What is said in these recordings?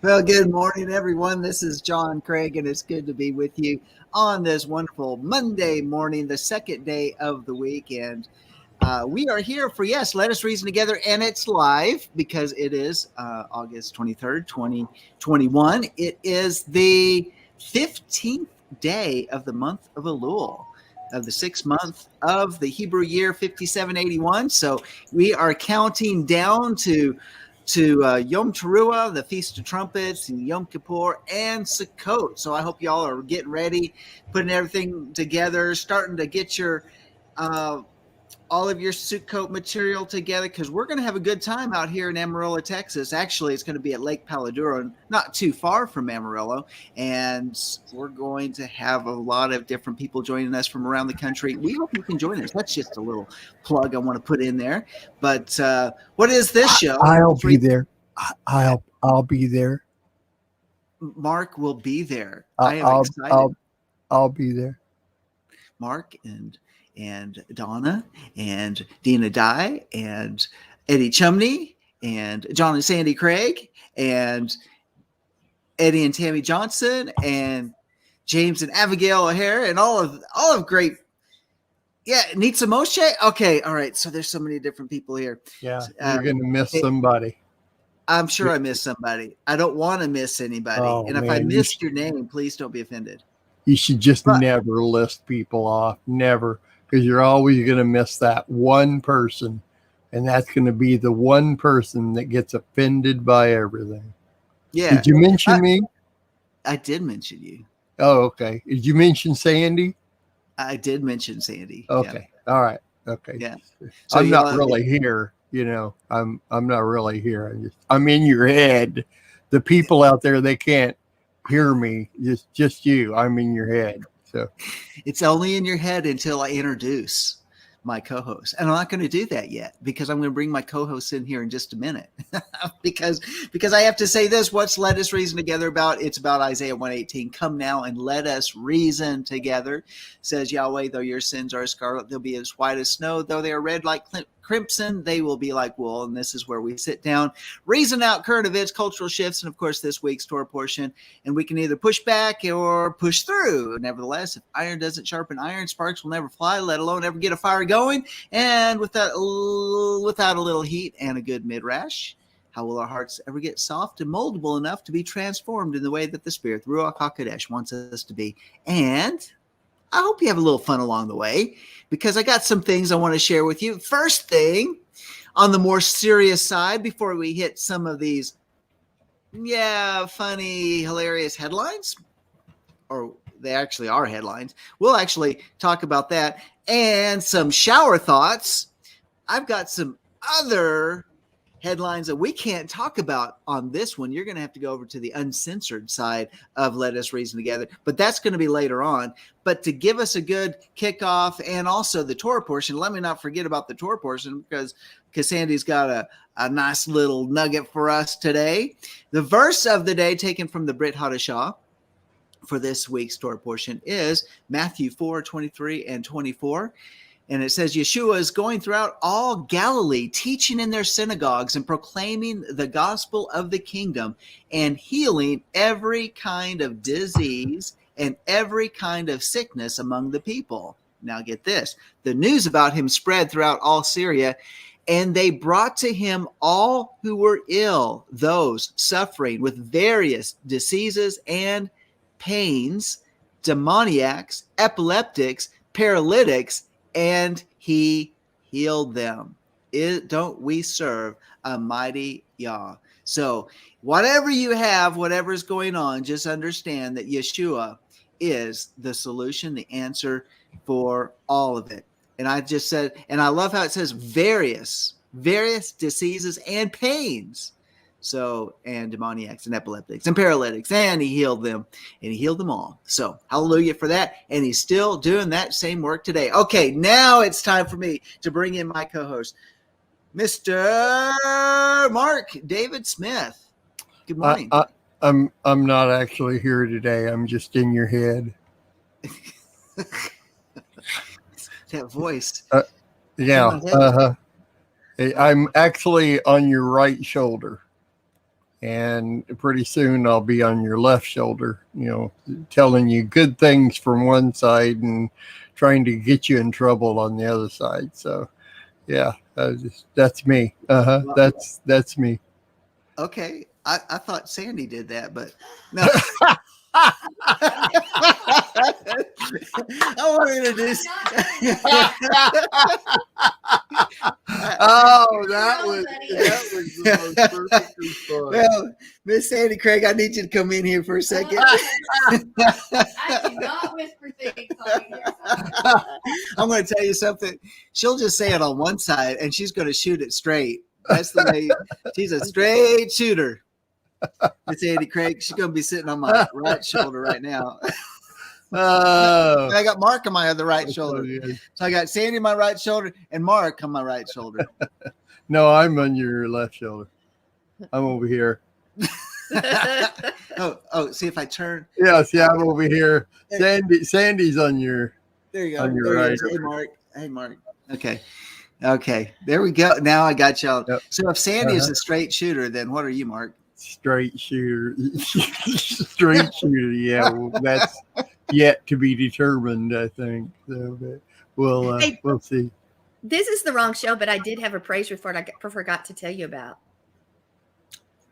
Well, good morning, everyone. This is John Craig, and it's good to be with you on this wonderful Monday morning, the second day of the week. And we are here for, yes, Let Us Reason Together, and it's live because it is August 23rd, 2021. It is the 15th day of the month of Elul, of the 6th month of the Hebrew year 5781. So we are counting down to Yom Teruah, the Feast of Trumpets, and Yom Kippur, and Sukkot. So I hope y'all are getting ready, putting everything together, starting to get your all of your Sukkot material together, because we're going to have a good time out here in Amarillo, Texas. Actually, it's going to be at Lake Paladuro, not too far from Amarillo, and we're going to have a lot of different people joining us from around the country. We hope you can join us. That's just a little plug I want to put in there. But what is this show? I'll be there. I'll be there. Mark will be there. I am excited. I'll be there. Mark and Donna and Dina Dye and Eddie Chumney and John and Sandi Craig and Eddie and Tammy Johnson and James and Abigail O'Hare and all of great. Yeah, Nitsa Moshe. Okay, all right. So there's so many different people here. Yeah, you're gonna miss somebody. I'm sure I missed somebody. I don't want to miss anybody. Oh, and if I missed your name, please don't be offended. You should just never list people off. Never. Because you're always going to miss that one person, and that's going to be the one person that gets offended by everything. Yeah. Did you mention me? I did mention you. Oh, okay. Did you mention Sandy? I did mention Sandy. Okay. Yeah. All right. Okay. Yeah. So I'm not really here. You know, I'm not really here. I'm in your head. The people out there, they can't hear me. Just you. I'm in your head. So it's only in your head until I introduce my co-host. And I'm not going to do that yet because I'm going to bring my co-host in here in just a minute because I have to say this. What's Let Us Reason Together about? It's about Isaiah 118. Come now and let us reason together, says Yahweh. Though your sins are scarlet, they'll be as white as snow. Though they are red like crimson, they will be like wool. And this is where we sit down, reason out current events, cultural shifts, and of course this week's Torah portion. And we can either push back or push through. Nevertheless, if iron doesn't sharpen iron, sparks will never fly, let alone ever get a fire going. And without a little heat and a good midrash, how will our hearts ever get soft and moldable enough to be transformed in the way that the Spirit, Ruach HaKodesh, wants us to be? And I hope you have a little fun along the way, because I got some things I want to share with you. First thing, on the more serious side, before we hit some of these, funny, hilarious headlines, or they actually are headlines. We'll actually talk about that and some shower thoughts. I've got some other headlines that we can't talk about on this one. You're going to have to go over to the uncensored side of Let Us Reason Together, but that's going to be later on. But to give us a good kickoff and also the Torah portion, let me not forget about the Torah portion because Sandy's got a nice little nugget for us today. The verse of the day taken from the Brit Hadashah for this week's Torah portion is Matthew 4:23 and 24. And it says, Yeshua is going throughout all Galilee, teaching in their synagogues and proclaiming the gospel of the kingdom and healing every kind of disease and every kind of sickness among the people. Now get this. The news about him spread throughout all Syria, and they brought to him all who were ill, those suffering with various diseases and pains, demoniacs, epileptics, paralytics, and he healed them. Don't we serve a mighty Yah? So whatever you have, whatever's going on, just understand that Yeshua is the solution, the answer for all of it. And I just said, and I love how it says various diseases and pains. So, and demoniacs and epileptics and paralytics, and he healed them, and he healed them all. So hallelujah for that. And he's still doing that same work today. Okay, now it's time for me to bring in my co-host, Mr. Mark David Smith. Good morning. I'm not actually here today. I'm just in your head. That voice. Yeah. I'm actually on your right shoulder. And pretty soon I'll be on your left shoulder, telling you good things from one side and trying to get you in trouble on the other side. So, yeah, that's me. Well, that's me. Okay. I thought Sandi did that, but no. I want to introduce. Oh, that was the most perfect response. Well, Miss Sandi Craig, I need you to come in here for a second. I do not whisper things on here. I'm going to tell you something. She'll just say it on one side, and she's going to shoot it straight. That's the way. She's a straight shooter. Miss Sandi Craig, she's going to be sitting on my right shoulder right now. I got Mark on my other right shoulder. So I got Sandi on my right shoulder and Mark on my right shoulder. No, I'm on your left shoulder. I'm over here. Oh, see if I turn. Yeah, see, I'm over here. Sandy's on your. There you go. On your right. Hey, Mark. Okay. There we go. Now I got y'all. Yep. So if Sandi is a straight shooter, then what are you, Mark? Straight shooter. Straight shooter. Yeah, well, that's yet to be determined, I think. So, but we'll see. This is the wrong show, but I did have a praise report I forgot to tell you about.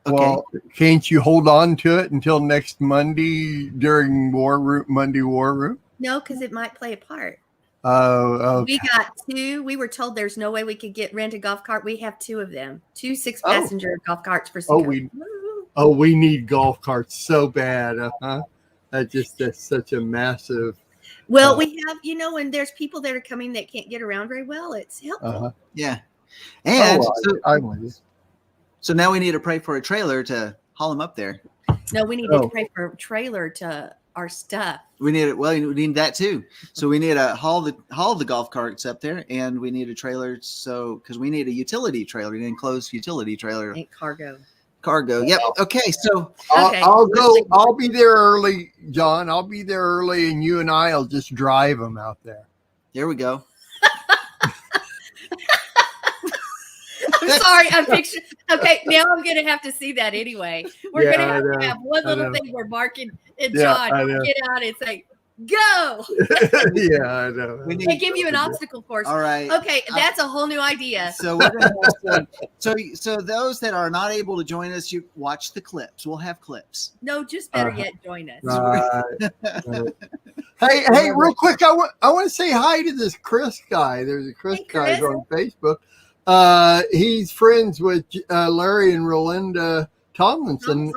Okay. Well, can't you hold on to it until next Monday during Monday War Room? No, because it might play a part. Oh, We got two. We were told there's no way we could rent a golf cart. We have two of them, 2 6-passenger golf carts for Sikoa. We need golf carts so bad. That's such a massive. Well, we have, when there's people that are coming that can't get around very well, it's helpful. Yeah. And I'm with you. So now we need to pray for a trailer to haul them up there. No, we need to pray for a trailer to our stuff. We need it. Well, we need that too. So we need to haul the golf carts up there, and we need a trailer. So because we need a utility trailer, an enclosed utility trailer. And cargo. Yep. Okay. So I'll go. I'll be there early, John. I'll be there early, and you and I'll just drive them out there. There we go. I'm sorry. I'm picturing. Okay, now I'm going to have to see that anyway. We're going to have one little thing where Mark and John get out and say, go. Yeah, I know. They give you an obstacle course. All right. Okay, that's a whole new idea. So we're gonna have so those that are not able to join us, you watch the clips. We'll have clips. No, just better yet, join us. Right. Hey, real quick, I want to say hi to this Chris guy. There's a Chris guy on Facebook. He's friends with Larry and Rolinda Tomlinson.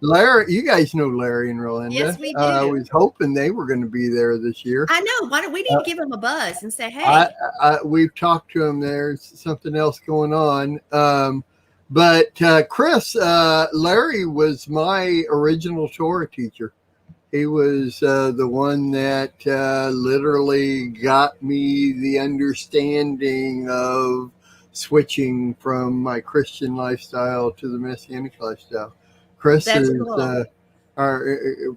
Larry, you guys know Larry and Rolinda. Yes, we do. I was hoping they were going to be there this year. I know. Why don't we need to give them a buzz and say, hey? We've talked to him. There's something else going on. But Chris, Larry was my original Torah teacher. He was the one that literally got me the understanding of switching from my Christian lifestyle to the Messianic lifestyle. Chris cool.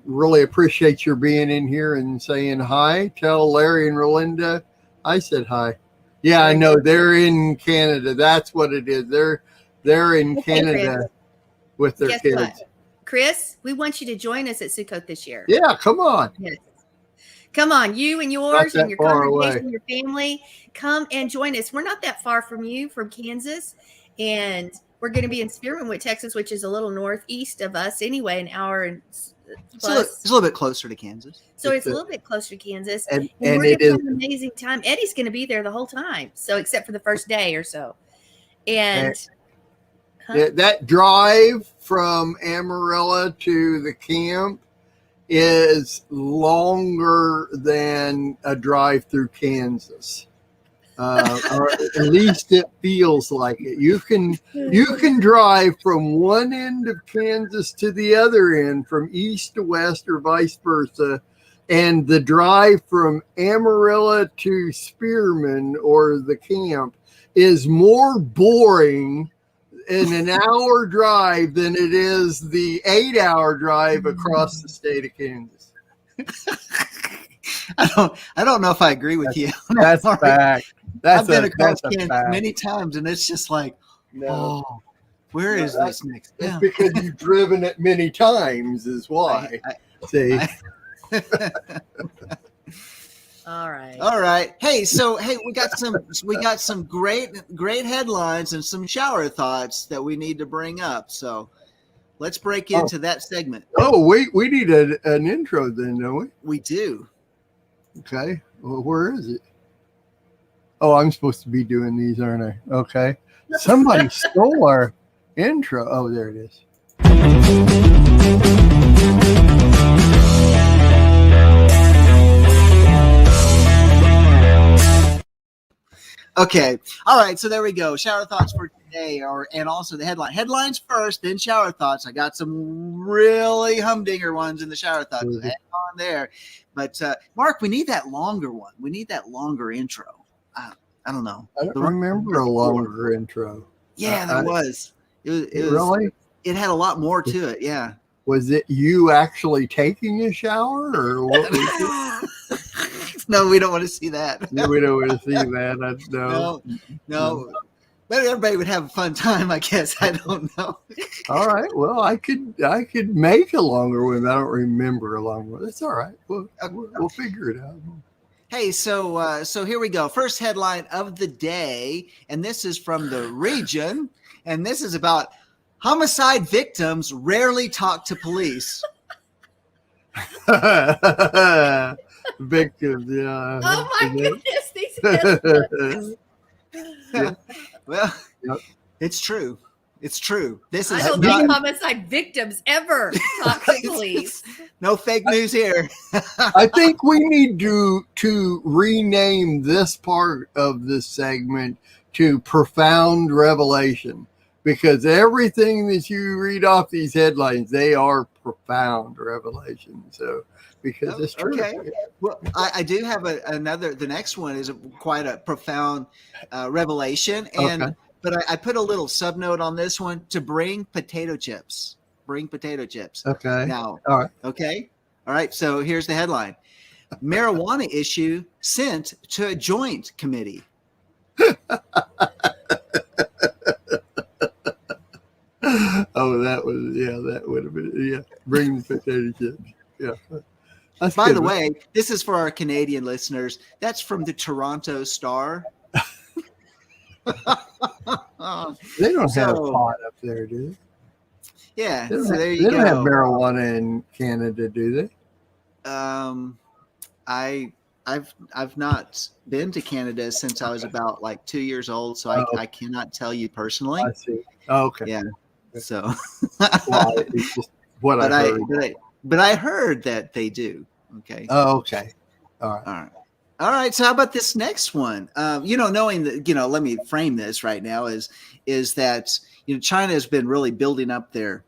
Really appreciate your being in here and saying hi. Tell Larry and Rolinda I said hi. Yeah, I know they're in Canada. That's what it is. They're in Canada Chris. With their kids. What? Chris, we want you to join us at Sukkot this year. Yeah, come on. Yes. Come on, you and yours and your congregation, your family, come and join us. We're not that far from you, from Kansas, and we're going to be in Spearmanwood, Texas, which is a little northeast of us anyway, an hour and plus. It's a little bit closer to Kansas. So it's a little bit closer to Kansas. And we're going to have an amazing time. Eddie's going to be there the whole time, so except for the first day or so. And that drive from Amarillo to the camp is longer than a drive through Kansas. Or at least it feels like it. You can drive from one end of Kansas to the other end, from east to west or vice versa, and the drive from Amarillo to Spearman or the camp is more boring in an hour drive than it is the 8-hour drive across the state of Kansas. I don't know if I agree with you. That's a fact. I've been across Kansas many times, and it's just like, Where is this next? That's because you've driven it many times is why. See? All right. All right. Hey, we got some great headlines and some shower thoughts that we need to bring up. So let's break into that segment. Oh, we need an intro then, don't we? We do. Okay. Well, where is it? Oh, I'm supposed to be doing these, aren't I? Okay. Somebody stole our intro. Oh, there it is. Okay. All right. So there we go. Shower thoughts for today, and also the headline. Headlines first, then shower thoughts. I got some really humdinger ones in the shower thoughts. Hang on there. But Mark, we need that longer one. We need that longer intro. I don't know. I don't remember a longer intro. Yeah, there was. It was really? It had a lot more to it. Yeah. Was it you actually taking a shower, or what was it? No, we don't want to see that. No, we don't want to see that. No. But everybody would have a fun time, I guess. I don't know. All right. Well, I could make a longer one. I don't remember a longer one. That's all right. We'll figure it out. Hey, so here we go. First headline of the day, and this is from the region, and this is about homicide victims rarely talk to police. Victims, yeah. Oh my goodness, these headlines. Well, It's true. It's true. This is I don't think homicide victims ever talk to police. No fake news here. I think we need to rename this part of this segment to Profound Revelation, because everything that you read off these headlines, they are profound revelation. So, because it's true. Okay. Well, I do have another. The next one is quite a profound revelation, but I put a little subnote on this one to bring potato chips. Bring potato chips. Okay. Now. All right. Okay. All right. So here's the headline: marijuana issue sent to a joint committee. Oh, that would have been bring the potato chips. Yeah. That's By good. the way, this is for our Canadian listeners. That's from the Toronto Star. They don't have pot up there, do they? Yeah, They don't, so there have, you they go. don't have marijuana in Canada, do they? I've not been to Canada since I was about like 2 years old, so I cannot tell you personally. I see. Oh, okay. Yeah. So, Well, it's just what I heard. But I heard that they do. Okay. Oh, okay. All right. All right. So how about this next one? Knowing that, let me frame this right now is that, China has been really building up their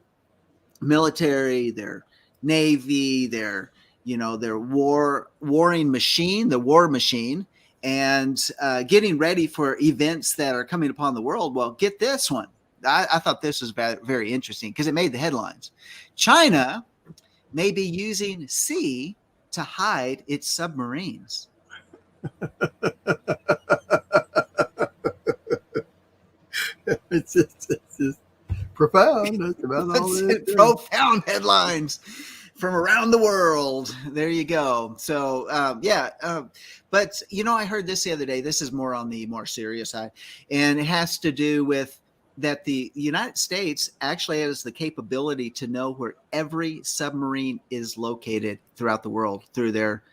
military, their navy, their warring machine, the war machine, and getting ready for events that are coming upon the world. Well, get this one. I thought this was very interesting because it made the headlines. China may be using sea to hide its submarines. It's just profound. That's about all it is. Profound headlines from around the world. There you go. So, but I heard this the other day. This is more on the more serious side, and it has to do with that the United States actually has the capability to know where every submarine is located throughout the world through their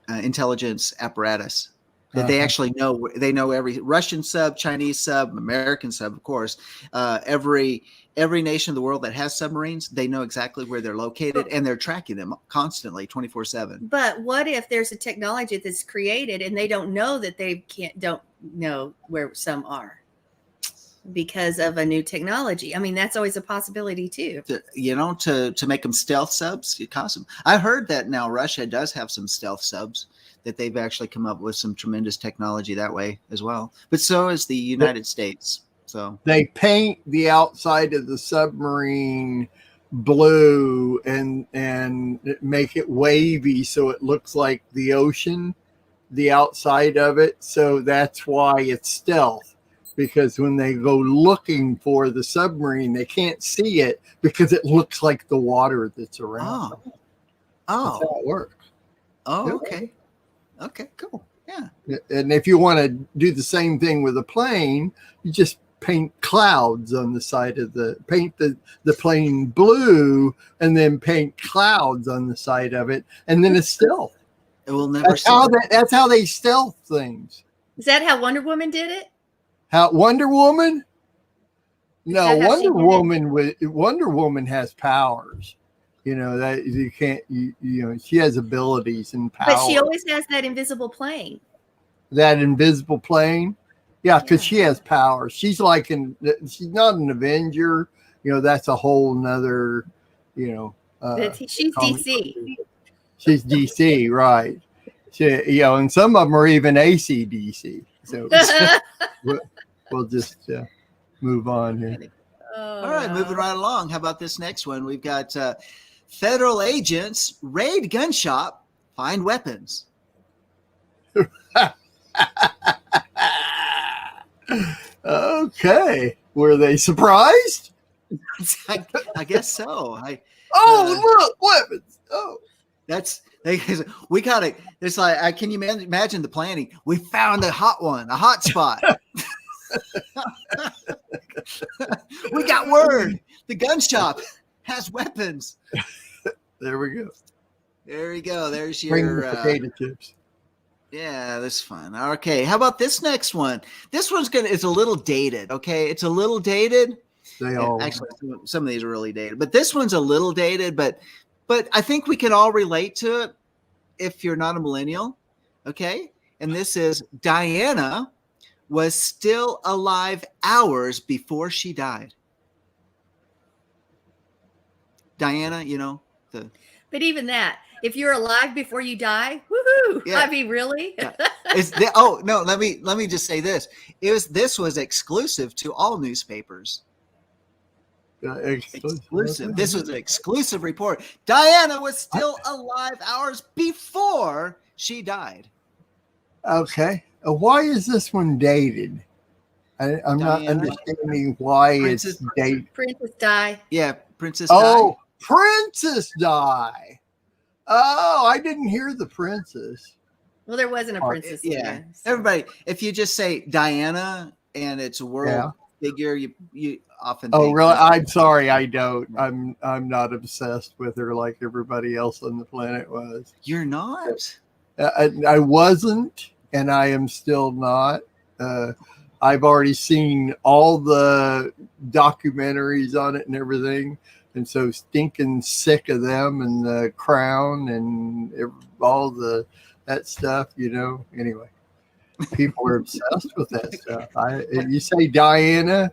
intelligence apparatus. That they actually know. They know every Russian sub, Chinese sub, American sub, of course. Every nation of the world that has submarines, they know exactly where they're located, and they're tracking them constantly, 24/7. But what if there's a technology that's created and they don't know that they don't know where some are because of a new technology? I mean, that's always a possibility too. To make them stealth subs, it costs them. I heard that now Russia does have some stealth subs, that they've actually come up with some tremendous technology that way as well. But so is the United States. So they paint the outside of the submarine blue and make it wavy so it looks like the ocean, the outside of it. So that's why it's stealth. because when they go looking for the submarine, they can't see it because it looks like the water that's around. Oh, That's oh, how it works. oh, Yeah. okay. Okay, cool. Yeah. And if you want to do the same thing with a plane, you just paint clouds on the side of paint the plane blue and then paint clouds on the side of it, and then it's stealth. It will never see. That's how they stealth things. Is that how Wonder Woman did it? How Wonder Woman? No, that how she did it? Wonder Woman has powers. You know that you can't. You know she has abilities and powers. But she always has that invisible plane. That invisible plane. Yeah, because she has powers. She's like she's not an Avenger. You know that's a whole nother. You know, She's DC. She's DC, right? And some of them are even ACDC. So we'll just move on here. All right, moving right along. How about this next one? We've got federal agents raid gun shop, find weapons. Okay. Were they surprised? I guess so. Look, weapons. Oh. We got it. It's like, can you imagine the planning? We found a hot one, a hot spot. We got word. The gun shop has weapons. There we go. There you go. There's Bring your the potato chips. Yeah, that's fun. Okay, how about this next one? This one's it's a little dated. Okay, it's a little dated. Actually, some of these are really dated, but this one's a little dated. But I think we can all relate to it if you're not a millennial. Okay, and this is Diana was still alive hours before she died. Diana, But even that, if you're alive before you die, woohoo! Yeah. I mean, really? Yeah. No. Let me just say this. This was exclusive to all newspapers. Exclusive. This was an exclusive report. Diana was still alive hours before she died. Okay. Why is this one dated? I'm not understanding why it's dated. Princess Di. Yeah, Princess Di. Princess Di. Oh, I didn't hear the princess. Well, there wasn't a princess. Yeah. Everybody, if you just say Diana and it's a world figure, you often think really? I'm sorry, I don't. I'm not obsessed with her like everybody else on the planet was. You're not? I wasn't, and I am still not. I've already seen all the documentaries on it and everything. And so stinking sick of them and the Crown and all that stuff, Anyway, people are obsessed with that stuff. You say Diana,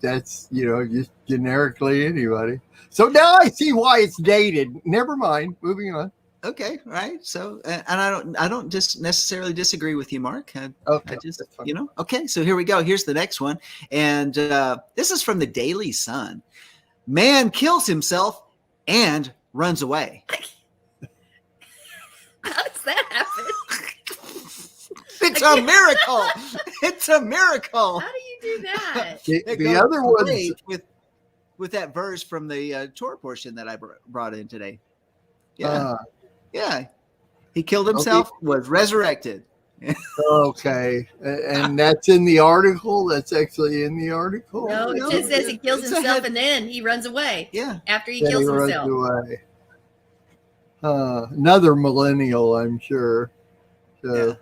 that's just generically anybody. So now I see why it's dated. Never mind. Moving on. Okay, right. So, and I don't just necessarily disagree with you, Mark. Okay, I just, Okay, so here we go. Here's the next one, and this is from the Daily Sun. Man kills himself and runs away. How does that happen? It's a miracle. It's a miracle. How do you do that? The other one with that verse from the Torah portion that I brought in today. Yeah. Yeah. He killed himself, was resurrected. Okay. And that's in the article? That's actually in the article? No, it just says he kills himself and then he runs away. Yeah. After he kills himself. Away. Another millennial, I'm sure. So,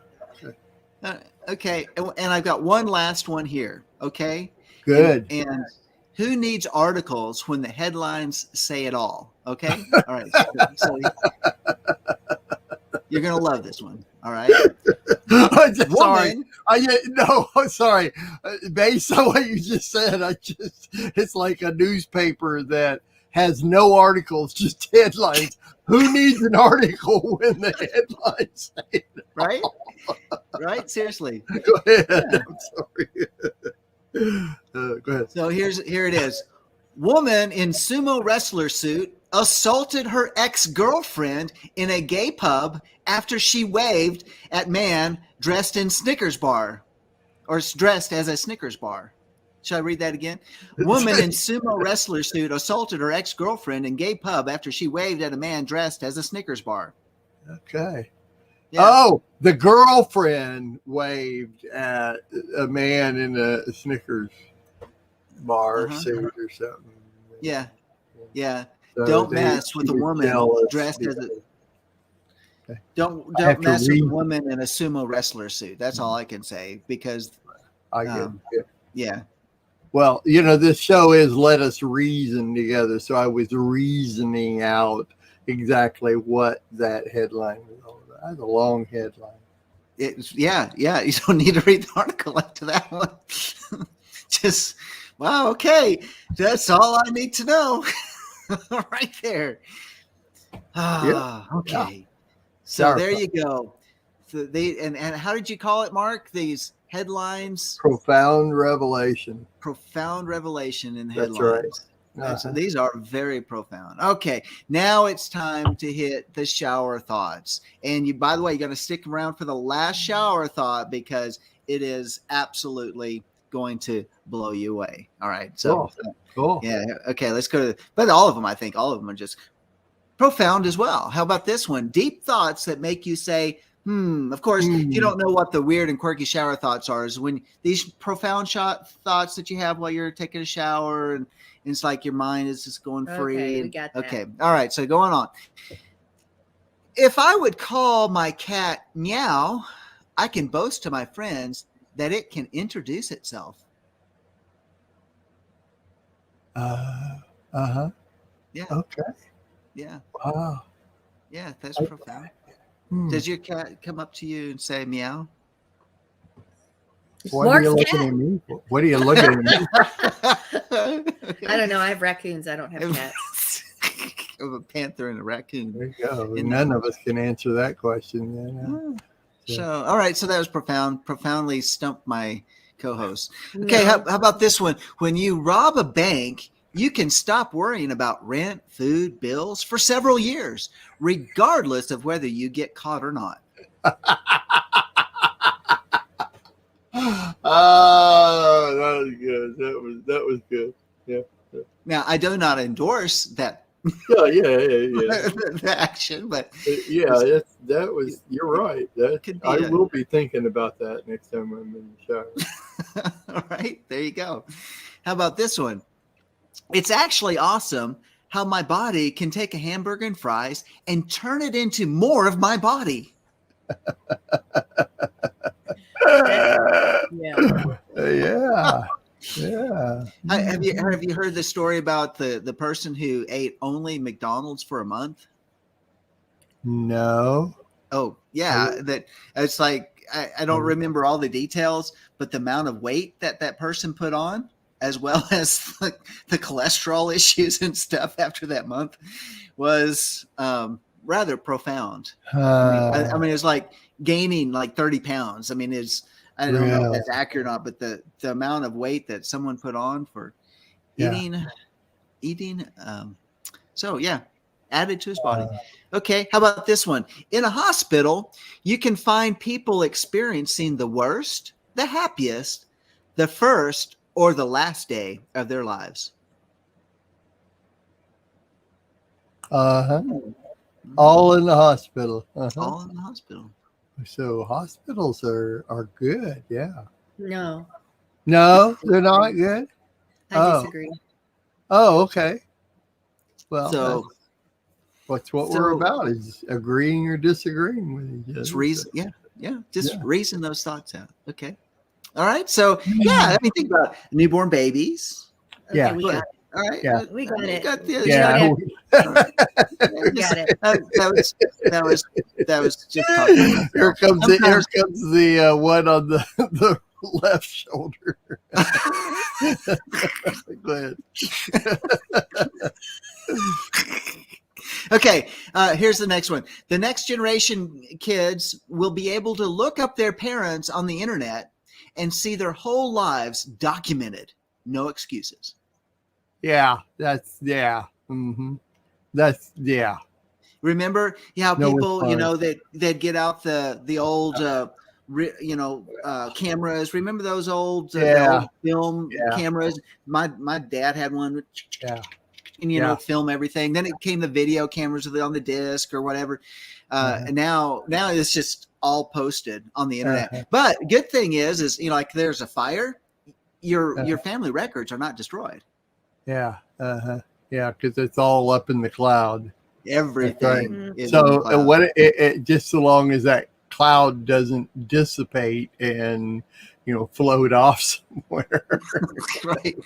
okay. And I've got one last one here. Okay. Good. And who needs articles when the headlines say it all? Okay. All right. So you're going to love this one. All right. Sorry. Sorry. Based on what you just said, it's like a newspaper that has no articles, just headlines. Who needs an article when the headlines say it? Right? Right? Seriously. Go ahead. Yeah. I'm sorry. Go ahead. So here it is. Woman in sumo wrestler suit assaulted her ex-girlfriend in a gay pub after she waved at man dressed in Snickers bar or is dressed as a Snickers bar. Should I read that again? Woman in sumo wrestler suit assaulted her ex-girlfriend in gay pub after she waved at a man dressed as a Snickers bar. Okay. Yeah. Oh, the girlfriend waved at a man in a Snickers bar suit or something. Yeah. Yeah. So Don't mess with a woman dressed as a don't mess with a woman in a sumo wrestler suit. That's all I can say, because I get it. Yeah. Well, this show is Let Us Reason Together. So I was reasoning out exactly what that headline was all about. That's a long headline. Yeah. You don't need to read the article after that one. Just, wow, okay. That's all I need to know. Right there. Okay. Yeah. So there you go. So and how did you call it, Mark? These headlines? Profound revelation. Profound revelation in headlines. That's right. These are very profound. Okay, now it's time to hit the shower thoughts. And by the way, you're going to stick around for the last shower thought, because it is absolutely going to blow you away. All right. So cool. Yeah. Okay. Let's go but all of them are just profound as well. How about this one? Deep thoughts that make you say, of course, you don't know what the weird and quirky shower thoughts are. Is when these profound thoughts that you have while you're taking a shower, and it's like your mind is just going free. Okay, we got that. Okay. All right. So going on. If I would call my cat Meow, I can boast to my friends that it can introduce itself. Yeah. Okay. Yeah. Wow. Yeah, that's profound. Does your cat come up to you and say meow? What are you looking at me for? What are you looking at me for? I don't know. I have raccoons. I don't have cats. I have a panther and a raccoon. There you go. None of us can answer that question. So, all right. So that was profound. Profoundly stumped my co-host. Okay. How about this one? When you rob a bank, you can stop worrying about rent, food, bills for several years, regardless of whether you get caught or not. Oh, that was good. That was good. Yeah. Now, I do not endorse that. Yeah. The action, but that was. You're right. I will be thinking about that next time I'm in the shower. All right, there you go. How about this one? It's actually awesome how my body can take a hamburger and fries and turn it into more of my body. Yeah. Have you heard the story about the person who ate only McDonald's for a month? No. Oh, yeah. That it's like I don't remember all the details, but the amount of weight that person put on, as well as the cholesterol issues and stuff after that month, was rather profound. I mean, it's like gaining like 30 pounds. I mean, I don't know if that's accurate or not, but the amount of weight that someone put on for eating. So yeah, added to his body. Okay. How about this one? In a hospital, you can find people experiencing the worst, the happiest, the first, or the last day of their lives. All in the hospital. All in the hospital. So hospitals are good. Yeah. No, they're not good. I disagree. Oh, okay. Well, so that's what we're about, is agreeing or disagreeing with each other. It's reason. Yeah. Just reason those thoughts out. Okay. All right. So I mean, think about newborn babies. Okay, we got it. All right. Yeah. We got it. Got the We got it. That was just talking. Here comes the one on the left shoulder. Go ahead. Okay, here's the next one. The next generation kids will be able to look up their parents on the internet and see their whole lives documented. No excuses. Yeah, that's Mm-hmm. That's Remember how people, they'd get out the old cameras. Remember those old, Yeah. old film Yeah. cameras? My dad had one. Yeah. And film everything. Then it came the video cameras on the disc or whatever. And now it's just all posted on the internet. But good thing is like there's a fire, your family records are not destroyed. Yeah. Yeah, because it's all up in the cloud. Everything. Is so in the cloud. what it just so long as that cloud doesn't dissipate and float off somewhere. Right.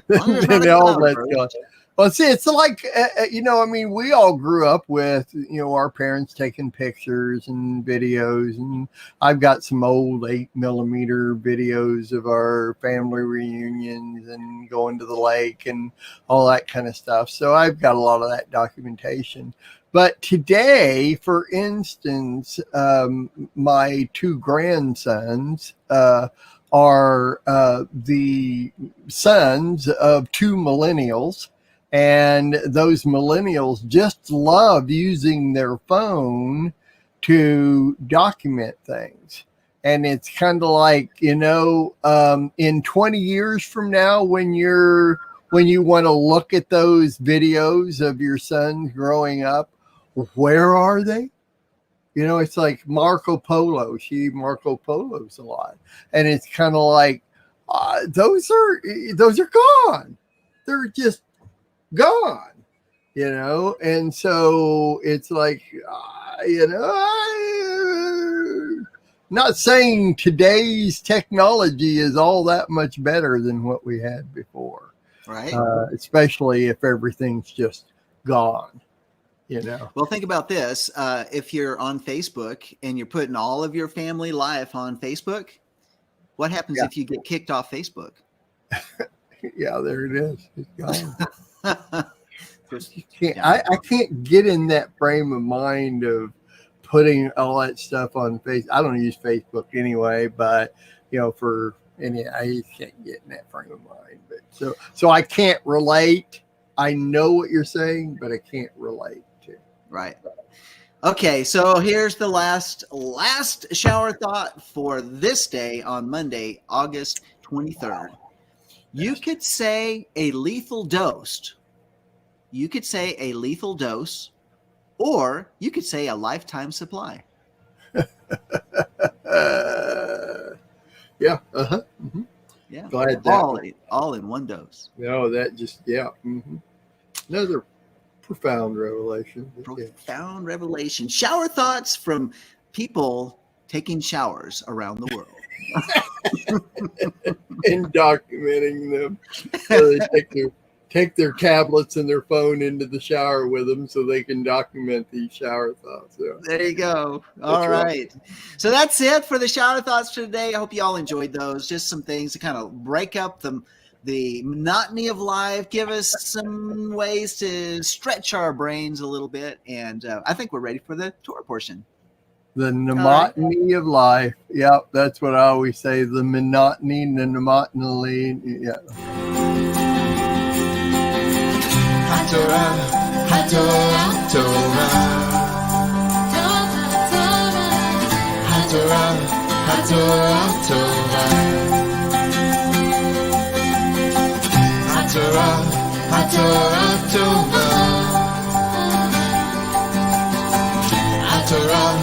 Then all that's gone. Well, see, it's like, we all grew up with, our parents taking pictures and videos, and I've got some old 8mm videos of our family reunions and going to the lake and all that kind of stuff. So I've got a lot of that documentation. But today, for instance, my two grandsons are the sons of two millennials. And those millennials just love using their phone to document things. And it's kind of like, in 20 years from now, when you want to look at those videos of your sons growing up, where are they? It's like Marco Polo. Marco Polo's a lot. And it's kind of like, those are gone. They're just gone, and so it's like, not saying today's technology is all that much better than what we had before, right? Especially if everything's just gone, Well, think about this. If you're on Facebook and you're putting all of your family life on Facebook, what happens if you get kicked off Facebook? Yeah, there it is. It's gone. I can't get in that frame of mind of putting all that stuff on Facebook. I don't use Facebook anyway, but I can't get in that frame of mind. But so I can't relate. I know what you're saying, but I can't relate to. Right. Okay, so here's the last shower thought for this day on Monday, August 23rd. You could say a lethal dose. You could say a lethal dose, or you could say a lifetime supply. Yeah. Mm-hmm. Yeah. Glad all in one dose. No, that just Mm-hmm. Another profound revelation. Profound revelation. Shower thoughts from people taking showers around the world. And documenting them. So they take their tablets and their phone into the shower with them so they can document these shower thoughts. Yeah. There you go. All right. So that's it for the shower thoughts for today. I hope you all enjoyed those. Just some things to kind of break up the monotony of life, give us some ways to stretch our brains a little bit. And I think we're ready for the Torah portion. The monotony of life. Yep, that's what I always say. The monotony, the monotony. Yeah. HaTorah, HaTorah, Torah. HaTorah, HaTorah, Torah. HaTorah, HaTorah, Torah. HaTorah,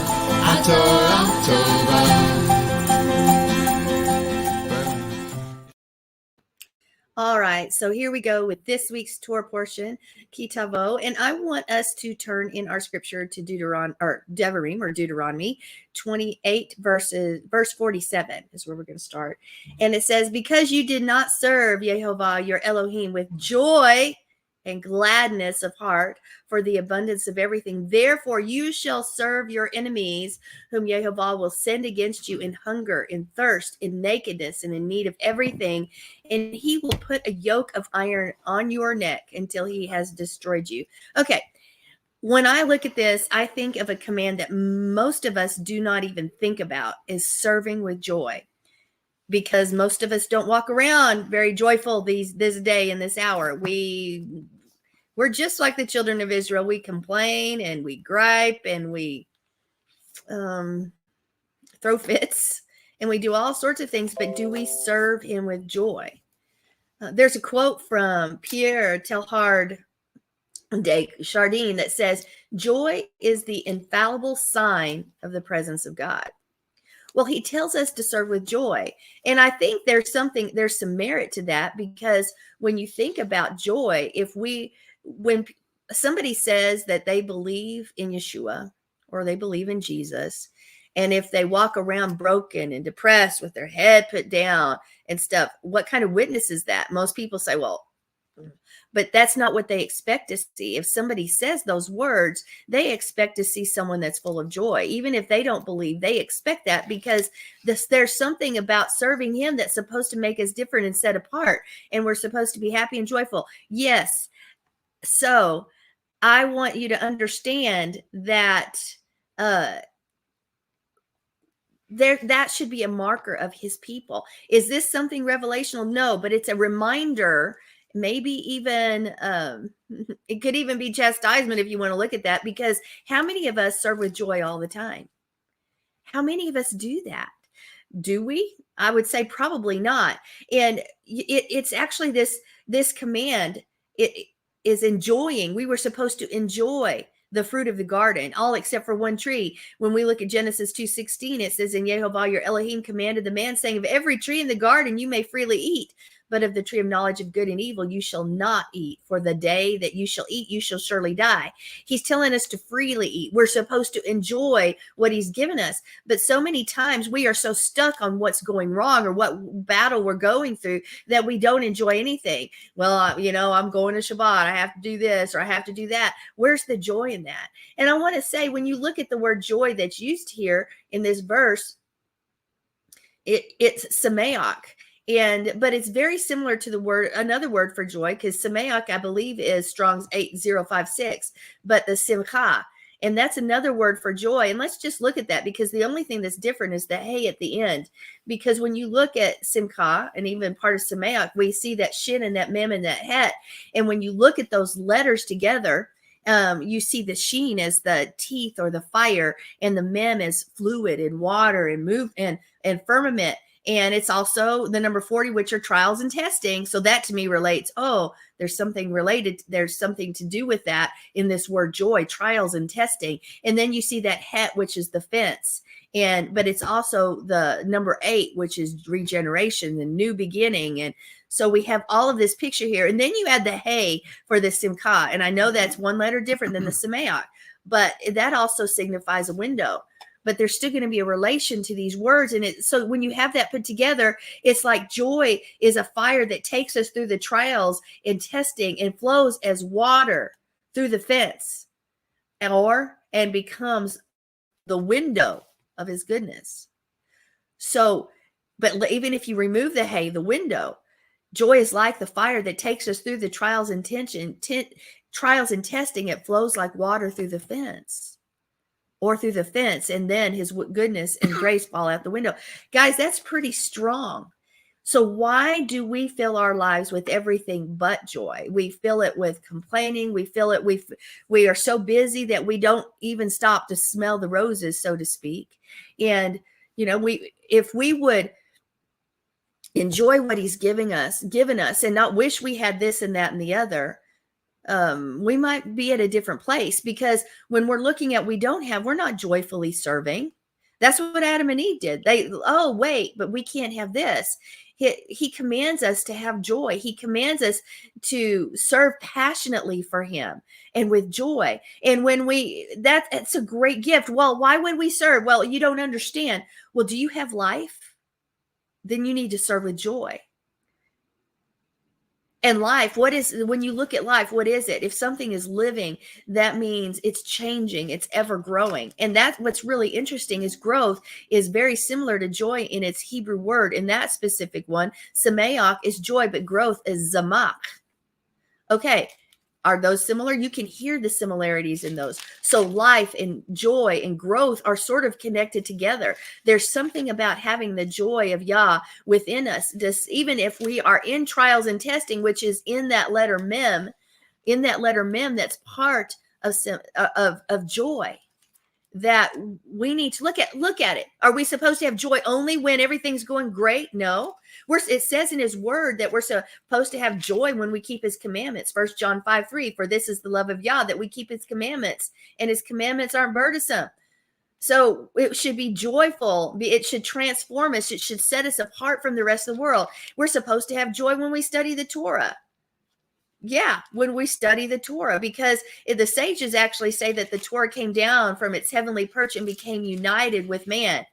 HaTorah, Torah. All right, so here we go with this week's Torah portion, Kitavo, and I want us to turn in our scripture to Deuteronomy 28 verse 47 is where we're going to start. And it says, because you did not serve Yehovah, your Elohim, with joy and gladness of heart for the abundance of everything. Therefore, you shall serve your enemies, whom Yehovah will send against you in hunger, in thirst, in nakedness, and in need of everything. And he will put a yoke of iron on your neck until he has destroyed you. Okay. When I look at this, I think of a command that most of us do not even think about, is serving with joy. Because most of us don't walk around very joyful this day and this hour. We're just like the children of Israel. We complain and we gripe and we throw fits and we do all sorts of things, but do we serve him with joy? There's a quote from Pierre Teilhard de Chardin that says, joy is the infallible sign of the presence of God. Well, he tells us to serve with joy. And I think there's some merit to that, because when you think about joy, when somebody says that they believe in Yeshua or they believe in Jesus, and if they walk around broken and depressed with their head put down and stuff, what kind of witness is that? Most people say, well, but that's not what they expect to see. If somebody says those words, they expect to see someone that's full of joy. Even if they don't believe, they expect that, because there's something about serving him that's supposed to make us different and set apart. And we're supposed to be happy and joyful. Yes. So I want you to understand that that should be a marker of his people. Is this something revelational? No, but it's a reminder. Maybe even it could even be chastisement if you want to look at that, because how many of us serve with joy all the time? How many of us do that? Do we? I would say probably not. And it's actually this command. It is enjoying. We were supposed to enjoy the fruit of the garden, all except for one tree. When we look at Genesis 2:16, it says, "And Yehovah your Elohim commanded the man, saying, of every tree in the garden you may freely eat, but of the tree of knowledge of good and evil you shall not eat, for the day that you shall eat, you shall surely die." He's telling us to freely eat. We're supposed to enjoy what he's given us. But so many times we are so stuck on what's going wrong or what battle we're going through that we don't enjoy anything. Well, I'm going to Shabbat. I have to do this or I have to do that. Where's the joy in that? And I want to say, when you look at the word joy that's used here in this verse, it's sameach. But it's very similar to another word for joy, because sameach, I believe, is Strong's 8056, but the simcha, and that's another word for joy. And let's just look at that, because the only thing that's different is the hey at the end. Because when you look at simcha and even part of sameach, we see that shin and that mem and that het. And when you look at those letters together, you see the sheen as the teeth or the fire, and the mem as fluid and water and move and firmament. And it's also the number 40, which are trials and testing. So that to me relates, there's something related. There's something to do with that in this word joy, trials and testing. And then you see that het, which is the fence. But it's also the number 8, which is regeneration, the new beginning. And so we have all of this picture here. And then you add the hey for the simcha. And I know that's one letter different than the sameach, but that also signifies a window. But there's still going to be a relation to these words. And so when you have that put together, it's like joy is a fire that takes us through the trials and testing and flows as water through the fence and becomes the window of his goodness. So, but even if you remove the hey, the window, joy is like the fire that takes us through the trials and testing. It flows like water through the fence. Or through the fence, and then his goodness and grace fall out the window. Guys, that's pretty strong. So why do we fill our lives with everything but joy? We fill it with complaining. We fill it. We are so busy that we don't even stop to smell the roses, so to speak. And if we would enjoy what he's given us, and not wish we had this and that and the other, we might be at a different place. Because when we're looking at we're not joyfully serving. That's what Adam and Eve did. But we can't have this. He commands us to have joy. He commands us to serve passionately for him and with joy. And when that's a great gift. Well, why would we serve? Well, you don't understand. Well, do you have life? Then you need to serve with joy. And life, when you look at life, what is it? If something is living, that means it's changing, it's ever growing. And that's what's really interesting, is growth is very similar to joy in its Hebrew word. In that specific one, sameach is joy, but growth is zamach. Okay, are those similar? You can hear the similarities in those. So life and joy and growth are sort of connected together. There's something about having the joy of Yah within us. Even if we are in trials and testing, which is in that letter mem, that's part of joy. that we need to look at it. Are we supposed to have joy only when everything's going great? No. It says in his word that we're supposed to have joy when we keep his commandments. 1 John 5:3, for this is the love of Yah, that we keep his commandments, and his commandments aren't burdensome. So it should be joyful. It should transform us. It should set us apart from the rest of the world. We're supposed to have joy when we study the Torah. Yeah, when we study the Torah, because the sages actually say that the Torah came down from its heavenly perch and became united with man.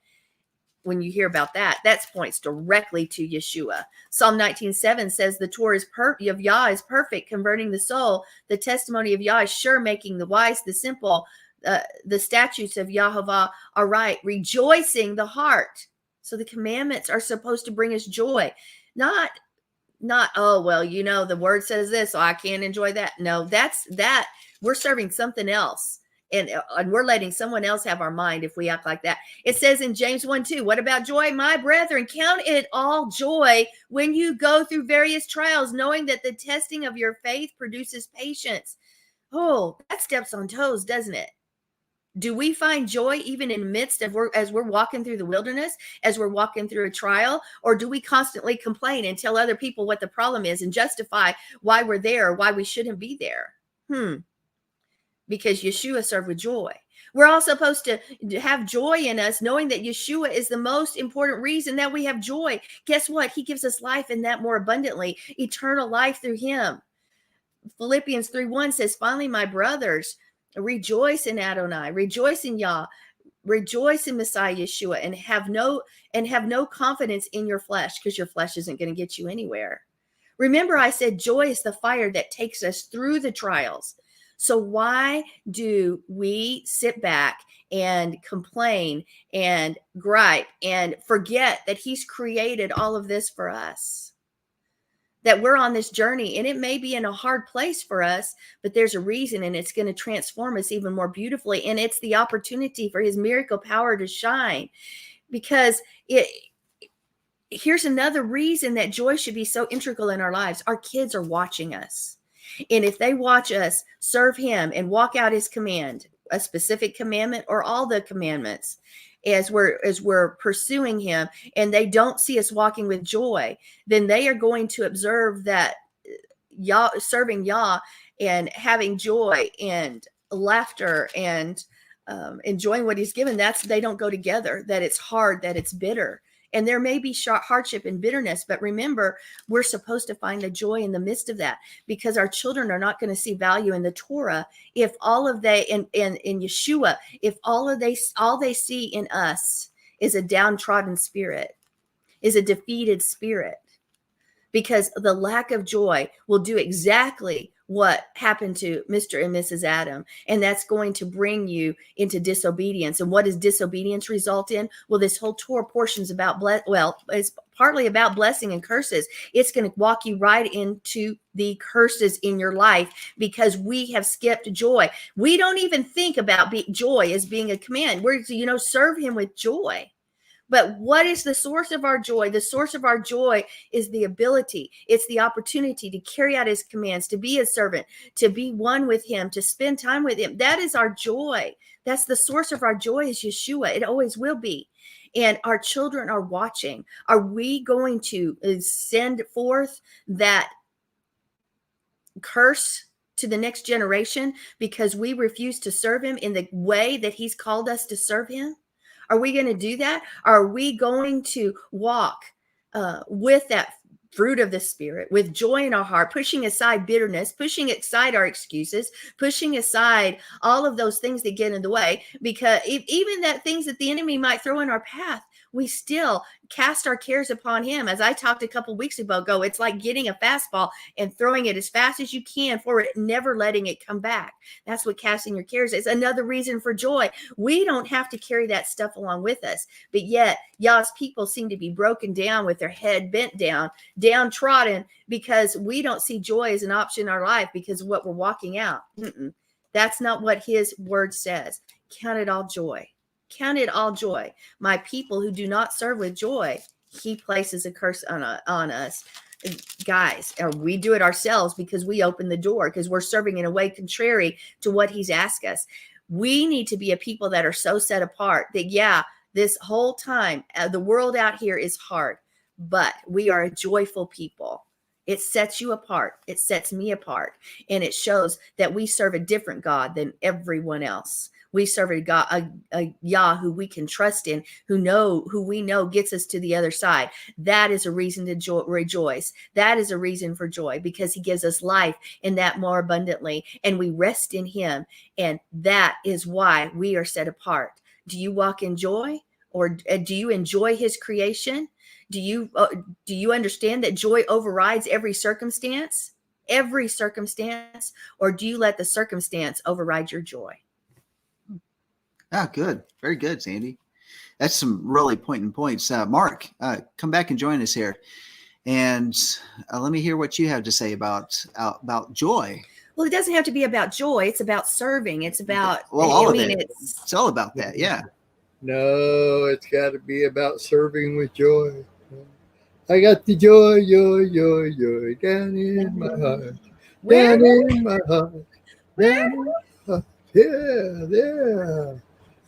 When you hear about that, that points directly to Yeshua. Psalm 19:7 says the Torah of Yah is perfect, converting the soul. The testimony of Yah is sure, making the wise the simple. The statutes of Yahovah are right, rejoicing the heart. So the commandments are supposed to bring us joy, not, oh, well, the word says this, so I can't enjoy that. No, that's that. We're serving something else. And we're letting someone else have our mind if we act like that. It says in James 1:2, what about joy? My brethren, count it all joy when you go through various trials, knowing that the testing of your faith produces patience. Oh, that steps on toes, doesn't it? Do we find joy even in the midst of as we're walking through the wilderness, as we're walking through a trial, or do we constantly complain and tell other people what the problem is and justify why we're there or why we shouldn't be there? Because Yeshua served with joy. We're all supposed to have joy in us, knowing that Yeshua is the most important reason that we have joy. Guess what? He gives us life, and that more abundantly, eternal life through him. Philippians 3:1 says, finally, my brothers, rejoice in Adonai, rejoice in Yah, rejoice in Messiah Yeshua, and have no confidence in your flesh, because your flesh isn't going to get you anywhere. Remember, I said joy is the fire that takes us through the trials. So why do we sit back and complain and gripe and forget that he's created all of this for us? That we're on this journey, and it may be in a hard place for us, but there's a reason, and it's going to transform us even more beautifully. And it's the opportunity for his miracle power to shine, because here's another reason that joy should be so integral in our lives. Our kids are watching us. And if they watch us serve him and walk out his command, a specific commandment or all the commandments, as we're pursuing him, and they don't see us walking with joy, then they are going to observe that Yah, serving Yah and having joy and laughter and enjoying what he's given, they don't go together, that it's hard, that it's bitter. And there may be hardship and bitterness, but remember, we're supposed to find the joy in the midst of that, because our children are not going to see value in the Torah if all of in Yeshua, if all they see in us is a downtrodden spirit, is a defeated spirit, because the lack of joy will do exactly what happened to Mr. and Mrs. Adam. And that's going to bring you into disobedience. And what does disobedience result in? Well, this whole Torah portion is about, it's partly about blessing and curses. It's going to walk you right into the curses in your life, because we have skipped joy. We don't even think about joy as being a command. We're, serve him with joy. But what is the source of our joy? The source of our joy is the ability. It's the opportunity to carry out his commands, to be a servant, to be one with him, to spend time with him. That is our joy. That's the source of our joy, is Yeshua. It always will be. And our children are watching. Are we going to send forth that curse to the next generation because we refuse to serve him in the way that he's called us to serve him? Are we going to do that? Are we going to walk with that fruit of the Spirit, with joy in our heart, pushing aside bitterness, pushing aside our excuses, pushing aside all of those things that get in the way? Because even that things that the enemy might throw in our path, we still cast our cares upon him. As I talked a couple weeks ago, it's like getting a fastball and throwing it as fast as you can forward, never letting it come back. That's what casting your cares is. Another reason for joy. We don't have to carry that stuff along with us, but yet Yah's people seem to be broken down with their head bent down, downtrodden, because we don't see joy as an option in our life because of what we're walking out. That's not what his word says. Count it all joy. Count it all joy. My people who do not serve with joy, he places a curse on us. Guys, or we do it ourselves because we open the door, because we're serving in a way contrary to what he's asked us. We need to be a people that are so set apart that, yeah, this whole time, the world out here is hard, but we are a joyful people. It sets you apart. It sets me apart. And it shows that we serve a different God than everyone else. We serve a God, a Yah who we can trust in, who we know gets us to the other side. That is a reason to rejoice. That is a reason for joy, because he gives us life and that more abundantly, and we rest in him. And that is why we are set apart. Do you walk in joy, or do you enjoy his creation? Do you understand that joy overrides every circumstance, or do you let the circumstance override your joy? Ah, good. Very good, Sandi. That's some really pointed points. Mark, come back and join us here. And let me hear what you have to say about joy. Well, it doesn't have to be about joy. It's about serving. It's about, It's all about that. Yeah. No, it's got to be about serving with joy. I got the joy down in my heart. Down in my heart. Down in my heart. Yeah.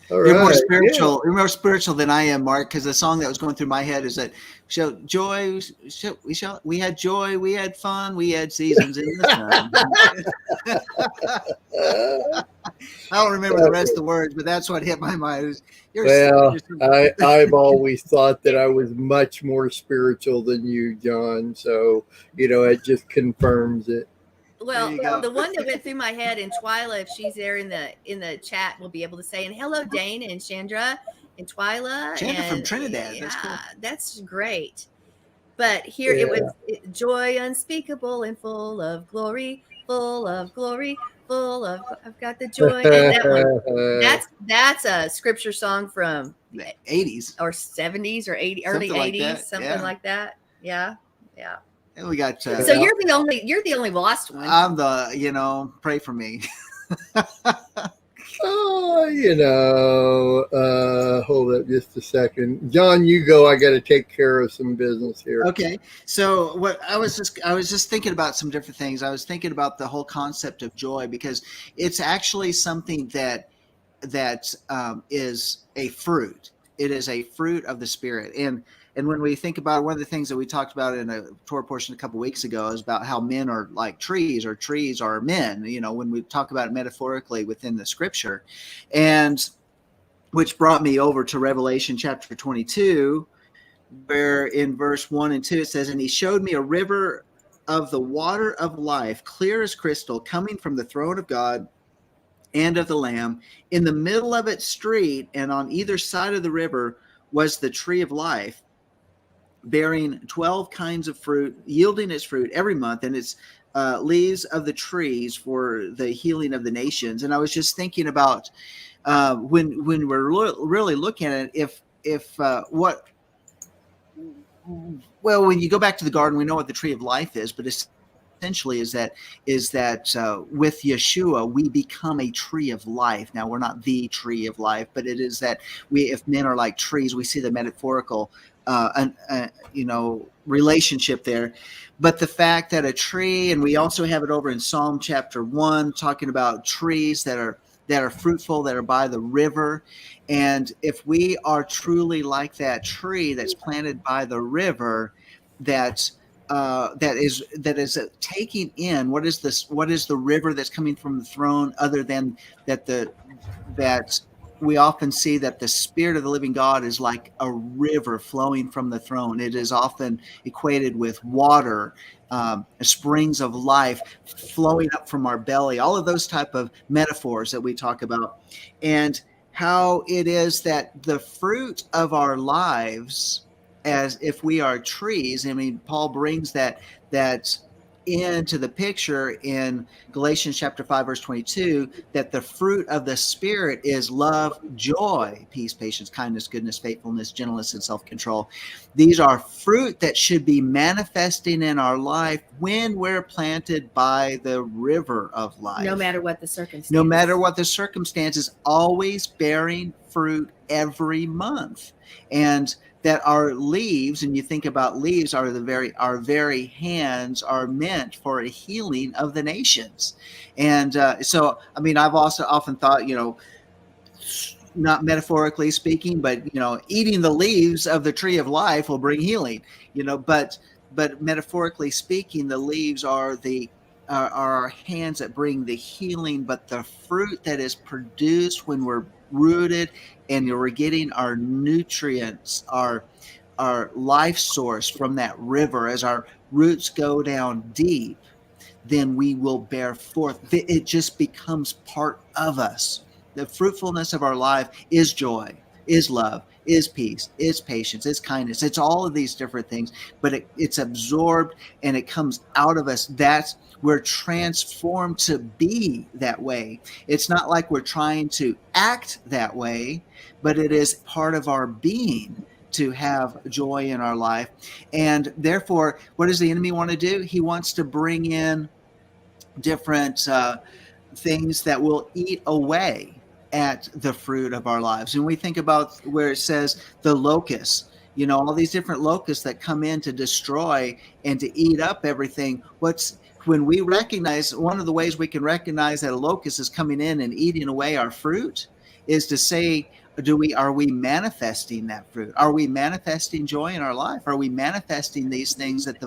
All You're right. more spiritual. Yeah. You're more spiritual than I am, Mark, because the song that was going through my head is that we had joy, we had fun, we had seasons in the sun. I don't remember the rest of the words, but that's what hit my mind. I've always thought that I was much more spiritual than you, John. So, it just confirms it. Well, the one that went through my head, and Twyla, if she's there in the chat, will be able to say, and hello, Dane and Chandra and Twyla. Chandra from Trinidad. Yeah, that's cool. That's great. But here it was joy unspeakable and full of glory, full of glory, full of, I've got the joy. And that one, that's a scripture song from the 80s or 70s or 80s, early 80s, something like that. Yeah. And we got. So you're the only lost one. I'm the, pray for me. Hold up just a second. John, you go. I got to take care of some business here. Okay. So what I was just thinking about some different things. I was thinking about the whole concept of joy, because it's actually something that is a fruit. It is a fruit of the Spirit. And when we think about one of the things that we talked about in a Torah portion a couple of weeks ago is about how men are like trees, or trees are men, when we talk about it metaphorically within the scripture. And which brought me over to Revelation chapter 22, where in verse 1 and 2 it says, and he showed me a river of the water of life, clear as crystal, coming from the throne of God and of the Lamb. In the middle of its street and on either side of the river was the tree of life, bearing 12 kinds of fruit, yielding its fruit every month, and its leaves of the trees for the healing of the nations. And I was just thinking about when we're really looking at it, when you go back to the garden, we know what the tree of life is, but essentially is that with Yeshua we become a tree of life. Now, we're not the tree of life, but it is that if men are like trees, we see the metaphorical relationship there. But the fact that a tree, and we also have it over in Psalm chapter 1, talking about trees that are fruitful, that are by the river. And if we are truly like that tree that's planted by the river, that is taking in what is the river that's coming from the throne, other than that we often see that the Spirit of the living God is like a river flowing from the throne. It is often equated with water, springs of life flowing up from our belly, all of those type of metaphors that we talk about, and how it is that the fruit of our lives, as if we are trees. I mean, Paul brings that into the picture in Galatians chapter 5, verse 22, that the fruit of the Spirit is love, joy, peace, patience, kindness, goodness, faithfulness, gentleness, and self-control. These are fruit that should be manifesting in our life when we're planted by the river of life. No matter what the circumstances. No matter what the circumstances, always bearing fruit every month. And that our leaves, and you think about leaves, our very hands are meant for a healing of the nations. And so, I mean, I've also often thought, not metaphorically speaking, but eating the leaves of the tree of life will bring healing. But metaphorically speaking, the leaves are our hands that bring the healing, but the fruit that is produced when we're rooted and we're getting our nutrients, our life source from that river, as our roots go down deep, then we will bear forth. It just becomes part of us. The fruitfulness of our life is joy, is love, is peace, is patience, is kindness. It's all of these different things, but it's absorbed and it comes out of us. We're transformed to be that way. It's not like we're trying to act that way, but it is part of our being to have joy in our life. And therefore, what does the enemy want to do? He wants to bring in different things that will eat away at the fruit of our lives. And we think about where it says the locusts, all these different locusts that come in to destroy and to eat up everything. When we recognize, one of the ways we can recognize that a locust is coming in and eating away our fruit is to say, are we manifesting that fruit? Are we manifesting joy in our life? Are we manifesting these things that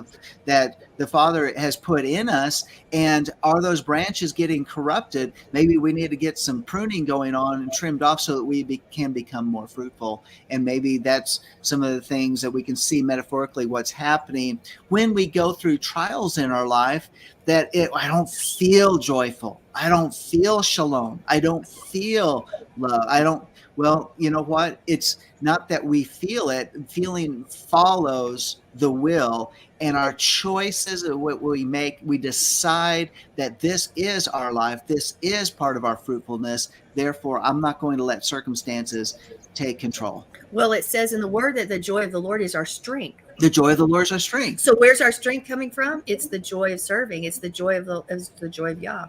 the Father has put in us? And are those branches getting corrupted? Maybe we need to get some pruning going on and trimmed off so that we can become more fruitful. And maybe that's some of the things that we can see metaphorically what's happening when we go through trials in our life, that I don't feel joyful. I don't feel shalom. I don't feel love. Well, you know what? It's not that we feel it. Feeling follows the will, and our choices of what we make, we decide that this is our life. This is part of our fruitfulness. Therefore, I'm not going to let circumstances take control. Well, it says in the word that the joy of the Lord is our strength. The joy of the Lord is our strength. So where's our strength coming from? It's the joy of serving. It's the joy of Yah.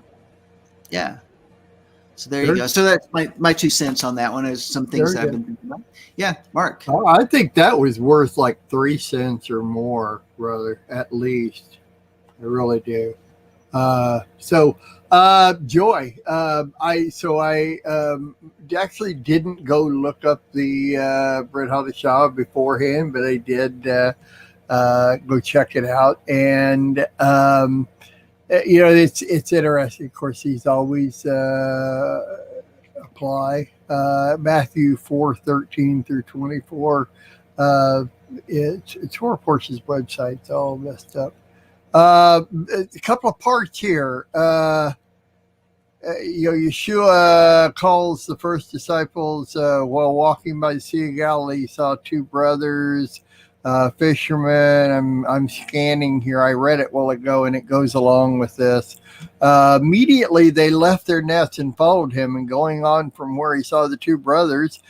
Yeah. So there you go. So that's my 2 cents on that one. Is some things that I've been thinking about. Yeah, Mark. Oh, I think that was worth like 3 cents or more, brother, at least. I really do. Joy. I actually didn't go look up the Brit Hadashah beforehand, but I did go check it out. And it's interesting. Of course, he's always apply Matthew 4:13 through 24. It's Torah Portion's website's all messed up. A couple of parts here. Yeshua calls the first disciples while walking by the Sea of Galilee. He saw 2 brothers, fishermen. I'm scanning here. I read it a while ago, and it goes along with this. Immediately they left their nets and followed him. And going on from where he saw the 2 brothers,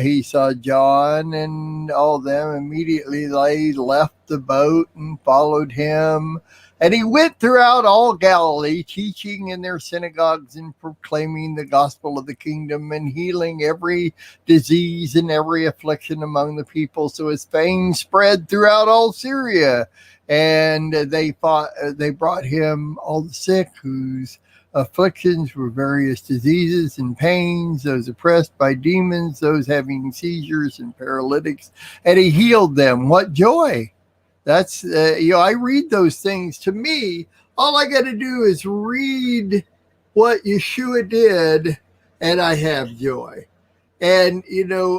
he saw John and all of them. Immediately they left the boat and followed him. And he went throughout all Galilee, teaching in their synagogues and proclaiming the gospel of the kingdom and healing every disease and every affliction among the people. So his fame spread throughout all Syria. And they brought him all the sick whose afflictions were various diseases and pains, those oppressed by demons, those having seizures and paralytics, and he healed them. What joy! That's, I read those things. To me, all I got to do is read what Yeshua did, and I have joy. And,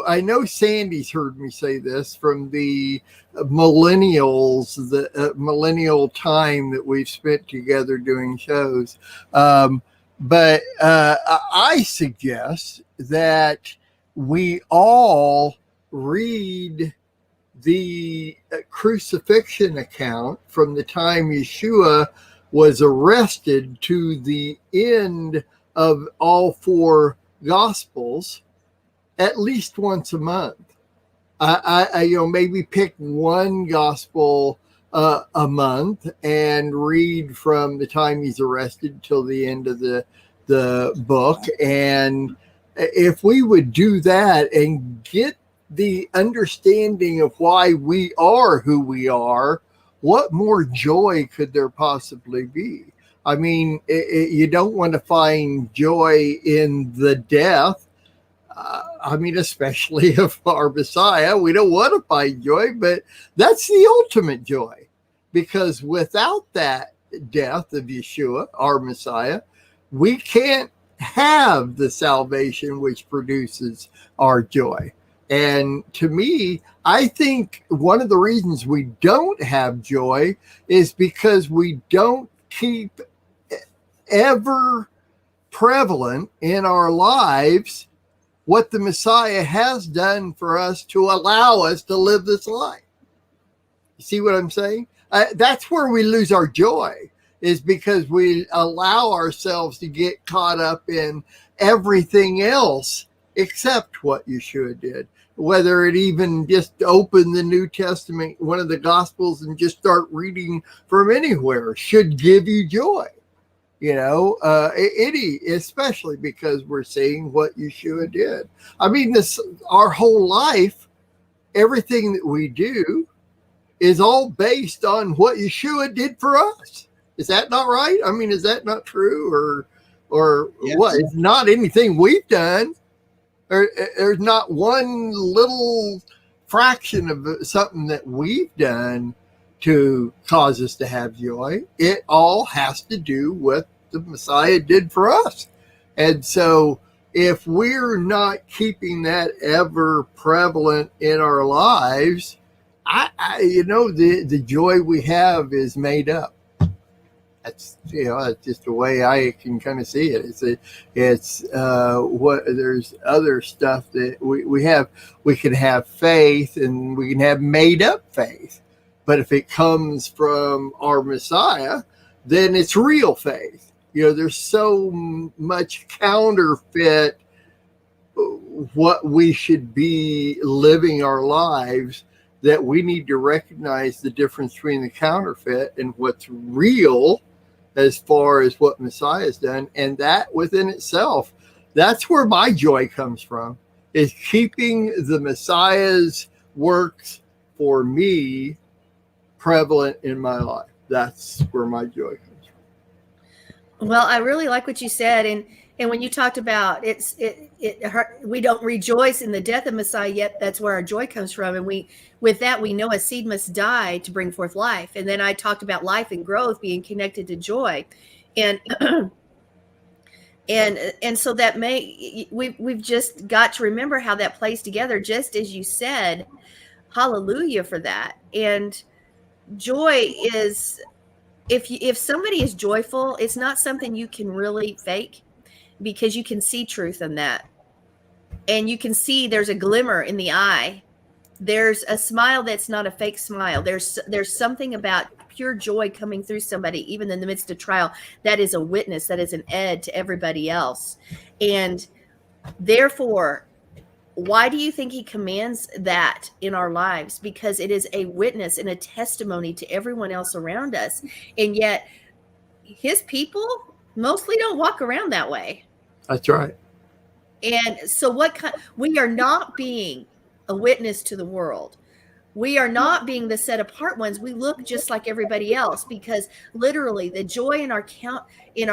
I know Sandy's heard me say this from the millennials, the millennial time that we've spent together doing shows. But I suggest that we all read the crucifixion account from the time Yeshua was arrested to the end of all 4 Gospels at least once a month. I maybe pick one Gospel a month and read from the time he's arrested till the end of the book. And if we would do that and get the understanding of why we are who we are, what more joy could there possibly be? I mean, you don't want to find joy in the death, I mean, especially of our Messiah. We don't want to find joy, but that's the ultimate joy, because without that death of Yeshua, our Messiah, we can't have the salvation which produces our joy. And to me, I think one of the reasons we don't have joy is because we don't keep ever prevalent in our lives what the Messiah has done for us to allow us to live this life. You see what I'm saying? That's where we lose our joy, is because we allow ourselves to get caught up in everything else except what Yeshua did. Whether it even just open the New Testament, one of the Gospels, and just start reading from anywhere should give you joy. Eddie, especially because we're seeing what Yeshua did. I mean, our whole life, everything that we do is all based on what Yeshua did for us. Is that not right? I mean, is that not true? Or yes. What? It's not anything we've done. There's not one little fraction of something that we've done to cause us to have joy. It all has to do with the Messiah did for us. And so if we're not keeping that ever prevalent in our lives, the joy we have is made up. That's just the way I can kind of see it. There's other stuff that we have. We can have faith and we can have made up faith, but if it comes from our Messiah, then it's real faith. There's so much counterfeit what we should be living our lives that we need to recognize the difference between the counterfeit and what's real as far as what Messiah has done. And that within itself, that's where my joy comes from, is keeping the Messiah's works for me prevalent in my life. That's where my joy comes from. Well, I really like what you said. And when you talked about we don't rejoice in the death of Messiah, yet that's where our joy comes from. And with that, we know a seed must die to bring forth life. And then I talked about life and growth being connected to joy. And and so that we've just got to remember how that plays together, just as you said. Hallelujah for that. And joy is, if somebody is joyful, it's not something you can really fake, because you can see truth in that. And you can see there's a glimmer in the eye. There's a smile that's not a fake smile. There's something about pure joy coming through somebody, even in the midst of trial, that is a witness, that is an ed to everybody else. And therefore, why do you think he commands that in our lives? Because it is a witness and a testimony to everyone else around us. And yet his people mostly don't walk around that way. That's right. And so we are not being a witness to the world. We are not being the set apart ones. We look just like everybody else, because literally the joy in our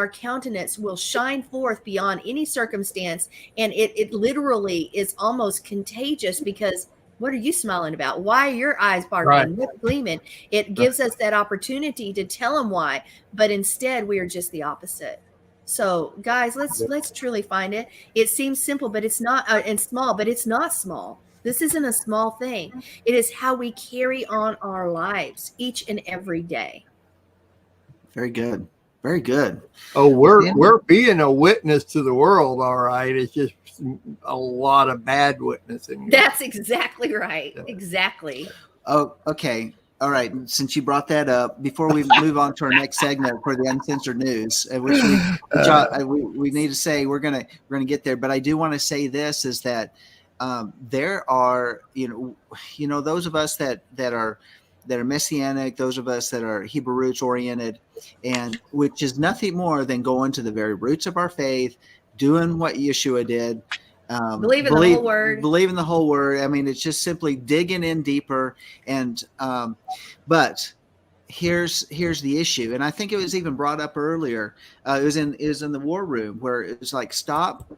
countenance will shine forth beyond any circumstance. And it literally is almost contagious, because what are you smiling about? Why are your eyes sparkling? Right. What's gleaming? It gives us that opportunity to tell them why, but instead we are just the opposite. So guys, let's truly find it. It seems simple, but it's not, and small, but it's not small. This isn't a small thing. It is how we carry on our lives each and every day. Very good. Very good. Oh, we're being a witness to the world, all right. It's just a lot of bad witnessing. That's exactly right. Yeah. Exactly. Oh, okay. All right. Since you brought that up, before we move on to our next segment for the uncensored news, which we need to say we're gonna get there, but I do want to say this, is that there are those of us that are messianic, those of us that are Hebrew roots oriented, and which is nothing more than going to the very roots of our faith, doing what Yeshua did. Believe in the whole word. Believe in the whole word. I mean, it's just simply digging in deeper. And but here's the issue, and I think it was even brought up earlier. It was in the war room, where it was like, stop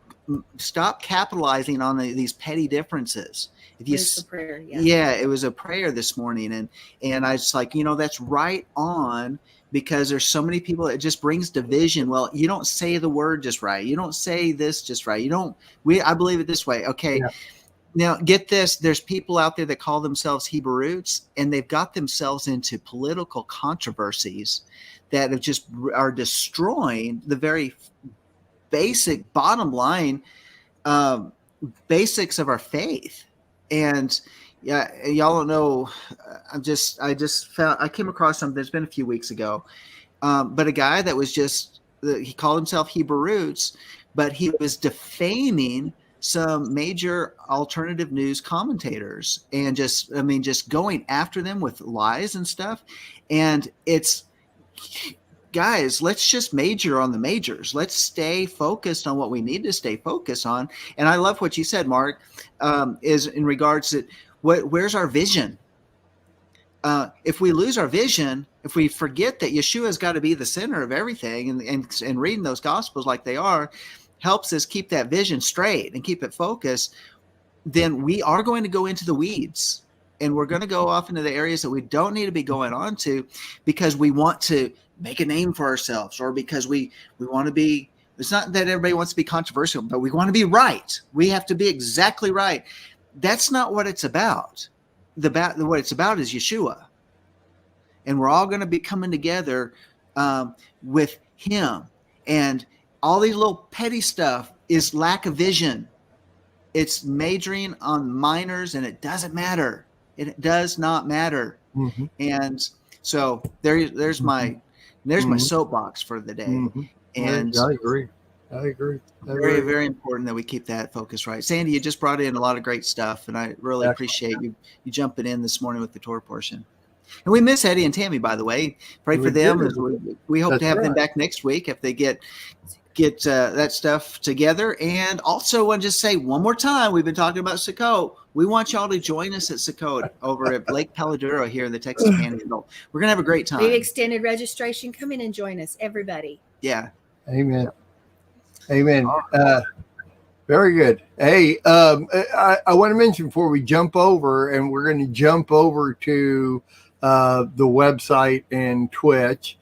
stop capitalizing on these petty differences. If you, It's a prayer, yeah, it was a prayer this morning, and I was like, that's right on, because there's so many people, it just brings division. Well, you don't say the word just right. You don't say this just right. I believe it this way. Okay. Yeah. Now get this, there's people out there that call themselves Hebrew roots, and they've got themselves into political controversies that are destroying the very basic bottom line basics of our faith. And yeah, y'all don't know. I came across something that's been a few weeks ago, but a guy that was he called himself Hebrew Roots, but he was defaming some major alternative news commentators and just going after them with lies and stuff. And it's, guys, let's just major on the majors. Let's stay focused on what we need to stay focused on. And I love what you said, Mark, is in regards to where's our vision? If we lose our vision, if we forget that Yeshua's got to be the center of everything, and reading those gospels like they are helps us keep that vision straight and keep it focused, then we are going to go into the weeds, and we're going to go off into the areas that we don't need to be going on to, because we want to make a name for ourselves, or because we want to be, it's not that everybody wants to be controversial, but we want to be right. We have to be exactly right. That's not what it's about. What it's about is Yeshua. And we're all going to be coming together with him. And all these little petty stuff is lack of vision. It's majoring on minors, and it doesn't matter. It does not matter. Mm-hmm. And so there's my soapbox for the day. Mm-hmm. And I agree. Very, very important that we keep that focus right. Sandi, you just brought in a lot of great stuff, and I really appreciate you jumping in this morning with the Torah portion. And we miss Eddie and Tammy, by the way. Pray for them. We hope to have them back next week if they get that stuff together. And also, I want to just say one more time, we've been talking about Sukkot. We want y'all to join us at Sukkot over at Lake Palladuro here in the Texas Panhandle. We're going to have a great time. We've extended registration. Come in and join us, everybody. Yeah. Amen. Amen. Very good. Hey, I want to mention before we jump over, and we're going to jump over to the website and Twitch.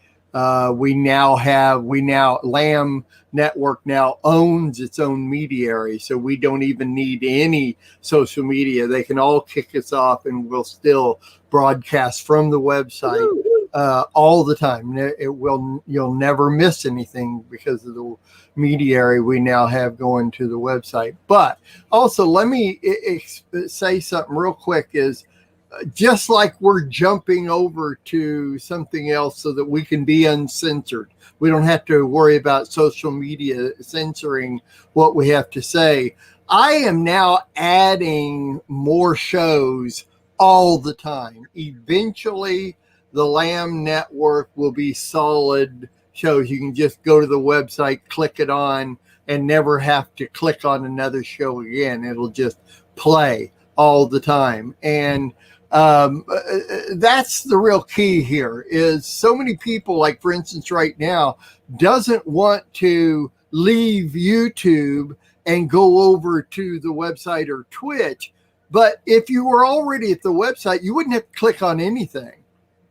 Lamb Network now owns its own mediary, so we don't even need any social media. They can all kick us off, and we'll still broadcast from the website all the time. You'll never miss anything because of the mediary we now have going to the website. But also, let me say something real quick is, just like we're jumping over to something else so that we can be uncensored. We don't have to worry about social media censoring what we have to say. I am now adding more shows all the time. Eventually, the Lamb Network will be solid shows. You can just go to the website, click it on, and never have to click on another show again. It'll just play all the time. And that's the real key here, is so many people, like for instance right now, doesn't want to leave YouTube and go over to the website or Twitch. But if you were already at the website, you wouldn't have to click on anything.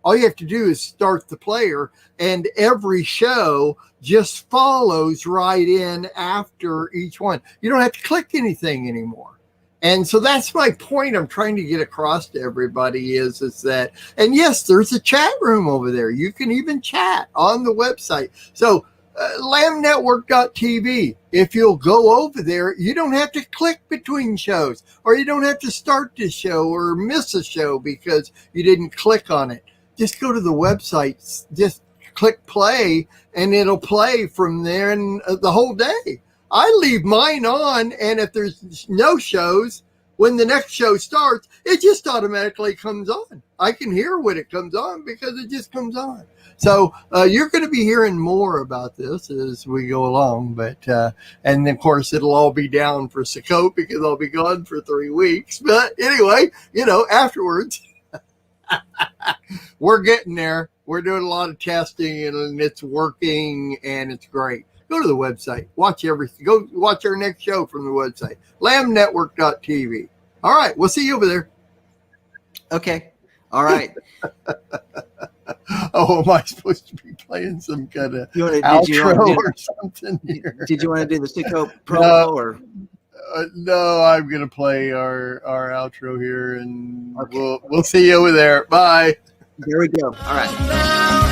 All you have to do is start the player, and every show just follows right in after each one. You don't have to click anything anymore. And so that's my point I'm trying to get across to everybody is that, and yes, there's a chat room over there. You can even chat on the website. So lambnetwork.tv, if you'll go over there, you don't have to click between shows, or you don't have to start the show or miss a show because you didn't click on it. Just go to the website, just click play, and it'll play from there and the whole day. I leave mine on, and if there's no shows, when the next show starts, it just automatically comes on. I can hear when it comes on because it just comes on. So you're going to be hearing more about this as we go along. But and of course, it'll all be down for Sukkot because I'll be gone for 3 weeks. But anyway, afterwards, we're getting there. We're doing a lot of testing, and it's working, and it's great. go to the website. Watch everything. Go watch our next show from the website, lambnetwork.tv. All right. We'll see you over there. Okay. All right. Oh, am I supposed to be playing some kind of outro or something here? Did you want to do the Sicko promo or? No, I'm going to play our outro here, and we'll see you over there. Bye. There we go. All right.